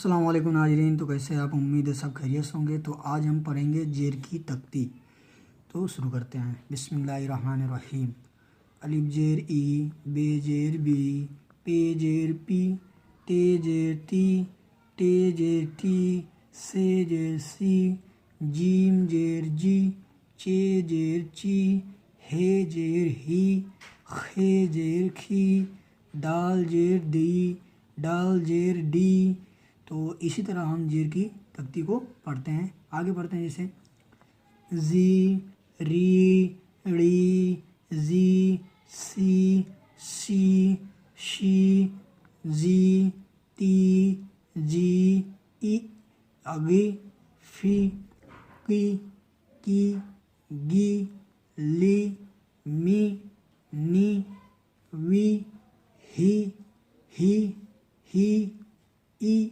अस्सलाम वालेकुम नाजरीन। तो कैसे आप, उम्मीद है सब खैरियत होंगे। तो आज हम पढ़ेंगे जेर की तख्ती। तो शुरू करते हैं। बिस्मिल्लाहिर्रहमानिर्रहीम। अलिफ जेर ई, बे जेर बी, पे जेर पी, ते जेर ती, टे जेर टी, से जेर सी, जीम जेर जी, चे जेर ची, हे जेर ही, खे जेर खी, दाल जेर दी, डाल जेर डी। तो इसी तरह हम जेर की तख्ती को पढ़ते हैं। आगे पढ़ते हैं जैसे जी, री, ड़ी, जी, सी, शी, शी, जी, ती, जी, ई, अगी, फी, की, गी, ली, मी, नी, वी, ही, ही, ई,